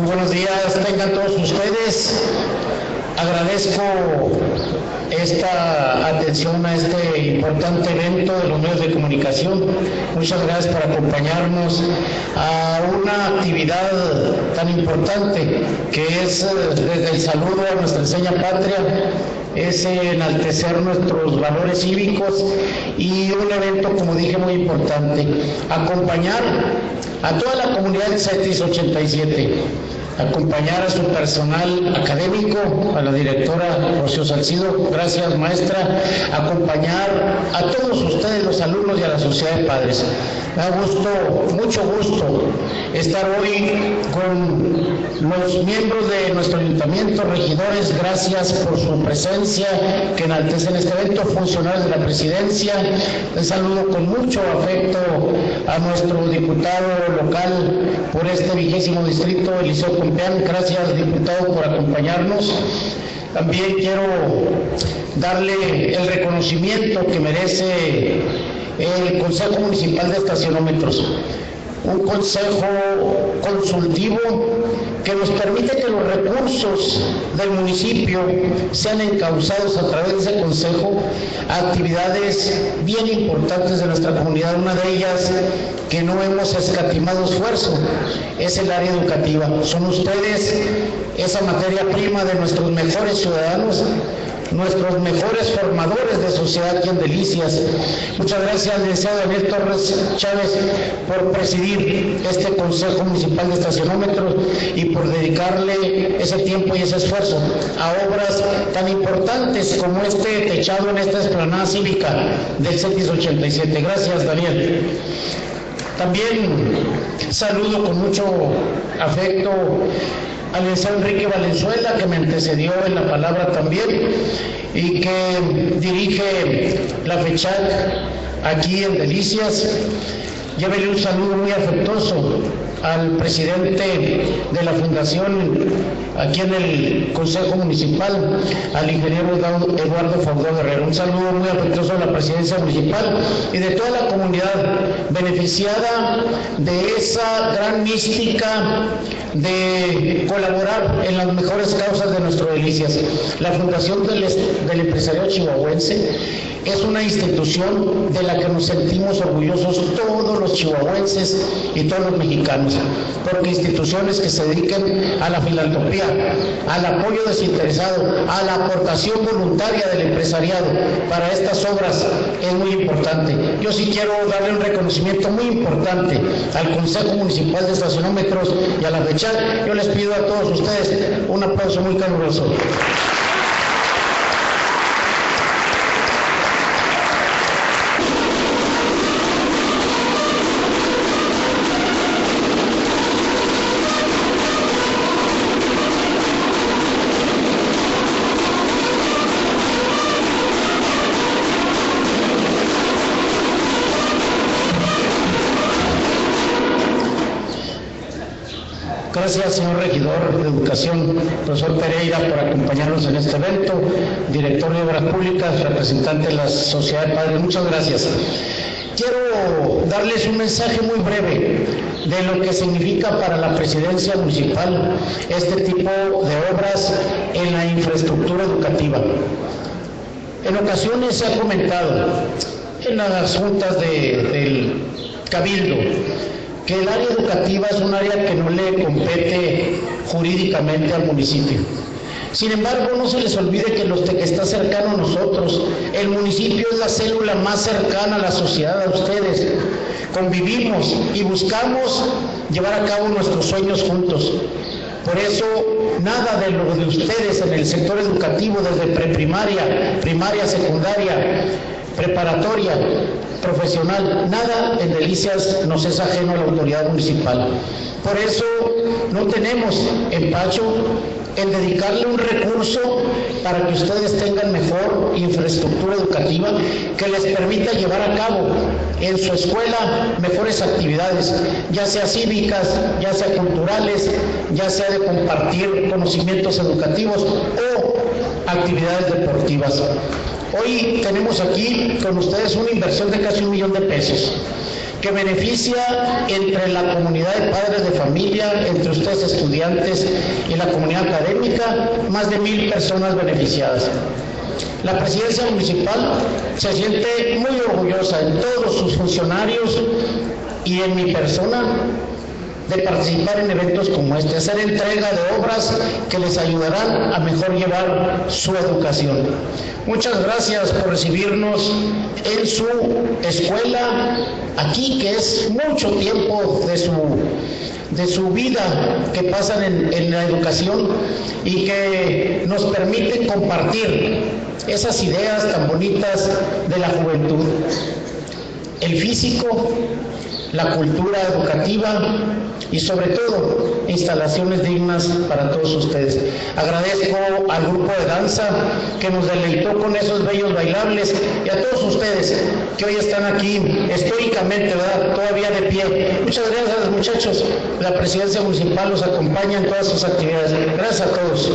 Muy buenos días, tengan todos ustedes. Agradezco esta atención a este importante evento de los medios de comunicación. Muchas gracias por acompañarnos a una actividad tan importante que es desde el saludo a nuestra enseña patria, es enaltecer nuestros valores cívicos y un evento, como dije, muy importante, acompañar a toda la comunidad del CETIS 87, acompañar a su personal académico, a la directora Rocío Salcido, gracias maestra, acompañar a todos ustedes, los alumnos y a la sociedad de padres. Me da gusto, mucho gusto, estar hoy con los miembros de nuestro ayuntamiento, regidores, gracias por su presencia, que enaltecen este evento, funcionarios de la presidencia. Les saludo con mucho afecto a nuestro diputado local por este 20º distrito, Eliseo Compeán. Gracias, diputado, por acompañarnos. También quiero darle el reconocimiento que merece el Consejo Municipal de Estacionómetros, un consejo consultivo que nos permite que los recursos del municipio sean encauzados a través de ese consejo a actividades bien importantes de nuestra comunidad. Una de ellas que no hemos escatimado esfuerzo es el área educativa. Son ustedes esa materia prima de nuestros mejores ciudadanos, nuestros mejores formadores de sociedad aquí en Delicias. Muchas gracias, licenciado Daniel Torres Chávez, por presidir este Consejo Municipal de Estacionómetros y por dedicarle ese tiempo y ese esfuerzo a obras tan importantes como este techado en esta explanada cívica del CETIS 87. Gracias, Daniel. También saludo con mucho afecto al licenciado Enrique Valenzuela, que me antecedió en la palabra también y que dirige la FECHAC aquí en Delicias. Llévele un saludo muy afectuoso al presidente de la fundación aquí en el Consejo Municipal, al ingeniero Eduardo Faudó Guerrero. Un saludo muy afectuoso a la presidencia municipal y de toda la comunidad beneficiada de esa gran mística de colaborar en las mejores causas de nuestro Delicias. La Fundación del Empresariado Chihuahuense es una institución de la que nos sentimos orgullosos todos los chihuahuenses y todos los mexicanos, porque instituciones que se dediquen a la filantropía, al apoyo desinteresado, a la aportación voluntaria del empresariado para estas obras es muy importante. Yo sí quiero darle un reconocimiento muy importante al Consejo Municipal de Estacionómetros y a la FECHAC. Yo les pido a todos ustedes un aplauso muy caluroso. Gracias, señor regidor de Educación, profesor Pereira, por acompañarnos en este evento, director de Obras Públicas, representante de la Sociedad de Padres. Muchas gracias. Quiero darles un mensaje muy breve de lo que significa para la presidencia municipal este tipo de obras en la infraestructura educativa. En ocasiones se ha comentado en las juntas del Cabildo que el área educativa es un área que no le compete jurídicamente al municipio. Sin embargo, no se les olvide que está cercano a nosotros. El municipio es la célula más cercana a la sociedad, a ustedes. Convivimos y buscamos llevar a cabo nuestros sueños juntos. Por eso, nada de lo de ustedes en el sector educativo, desde preprimaria, primaria, secundaria, preparatoria, profesional, nada en Delicias nos es ajeno a la autoridad municipal. Por eso no tenemos empacho en dedicarle un recurso para que ustedes tengan mejor infraestructura educativa que les permita llevar a cabo en su escuela mejores actividades, ya sea cívicas, ya sea culturales, ya sea de compartir conocimientos educativos o actividades deportivas. Hoy tenemos aquí con ustedes una inversión de casi $1 millón que beneficia entre la comunidad de padres de familia, entre ustedes estudiantes y la comunidad académica, más de 1,000 personas beneficiadas. La presidencia municipal se siente muy orgullosa en todos sus funcionarios y en mi persona de participar en eventos como este, hacer entrega de obras que les ayudarán a mejor llevar su educación. Muchas gracias por recibirnos en su escuela aquí, que es mucho tiempo de su vida que pasan en la educación y que nos permite compartir esas ideas tan bonitas de la juventud. El físico, la cultura educativa y sobre todo instalaciones dignas para todos ustedes. Agradezco al grupo de danza que nos deleitó con esos bellos bailables y a todos ustedes que hoy están aquí estoicamente, ¿verdad?, todavía de pie. Muchas gracias, muchachos. La presidencia municipal los acompaña en todas sus actividades. Gracias a todos.